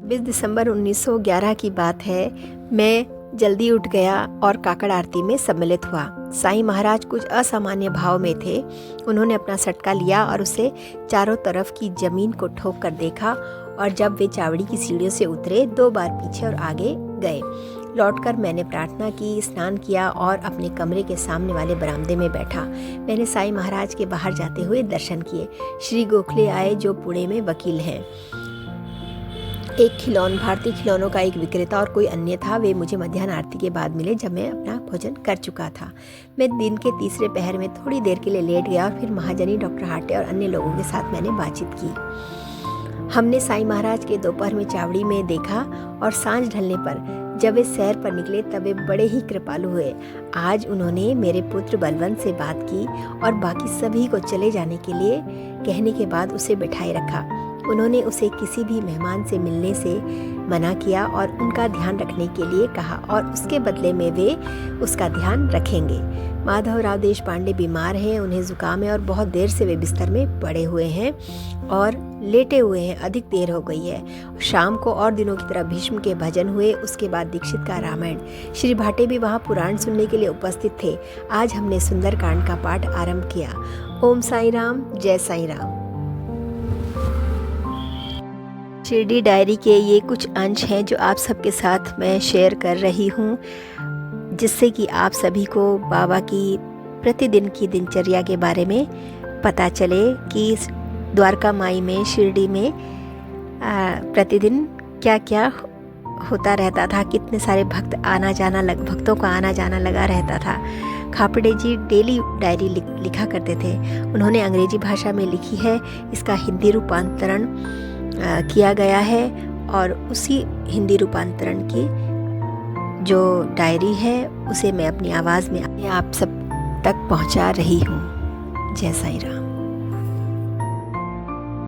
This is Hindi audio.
20 दिसंबर 1911 की बात है। मैं जल्दी उठ गया और काकड़ आरती में सम्मिलित हुआ। साईं महाराज कुछ असामान्य भाव में थे। उन्होंने अपना सटका लिया और उसे चारों तरफ की जमीन को ठोक कर देखा, और जब वे चावड़ी की सीढ़ियों से उतरे 2 बार पीछे और आगे गए। लौटकर मैंने प्रार्थना की, स्नान किया और अपने कमरे के सामने वाले बरामदे में बैठा। मैंने साईं महाराज के बाहर जाते हुए दर्शन किए। श्री गोखले आए, जो पुणे में वकील हैं। एक भारतीय खिलौनों का एक विक्रेता और कोई अन्य था। वे मुझे मध्याह्न आरती के बाद मिले, जब मैं अपना भोजन कर चुका था। मैं दिन के तीसरे पहर में थोड़ी देर के लिए लेट गया और फिर महाजनी, डॉक्टर हाटे और अन्य लोगों के साथ मैंने बातचीत की। हमने साईं महाराज के दोपहर में चावड़ी में देखा, और सांझ ढलने पर जब वे सैर पर निकले तब वे बड़े ही कृपालु हुए। आज उन्होंने मेरे पुत्र बलवंत से बात की और बाकी सभी को चले जाने के लिए कहने के बाद उसे बिठाए रखा। उन्होंने उसे किसी भी मेहमान से मिलने से मना किया और उनका ध्यान रखने के लिए कहा, और उसके बदले में वे उसका ध्यान रखेंगे। माधवराव देशपांडे बीमार हैं, उन्हें जुकाम है और बहुत देर से वे बिस्तर में पड़े हुए हैं और लेटे हुए हैं। अधिक देर हो गई है। शाम को और दिनों की तरह भीष्म के भजन हुए, उसके बाद दीक्षित का रामायण। श्री भाटे भी वहाँ पुराण सुनने के लिए उपस्थित थे। आज हमने सुंदरकांड का पाठ आरंभ किया। ओम साईं राम, जय साईं राम। शिरडी डायरी के ये कुछ अंश हैं जो आप सबके साथ मैं शेयर कर रही हूँ, जिससे कि आप सभी को बाबा की प्रतिदिन की दिनचर्या के बारे में पता चले कि द्वारका माई में, शिरडी में प्रतिदिन क्या क्या होता रहता था। कितने सारे भक्तों का आना जाना लगा रहता था। खापड़े जी डेली डायरी लिखा करते थे। उन्होंने अंग्रेजी भाषा में लिखी है, इसका हिंदी रूपांतरण किया गया है, और उसी हिंदी रूपांतरण की जो डायरी है उसे मैं अपनी आवाज़ में आप सब तक पहुंचा रही हूँ। जय साईं राम।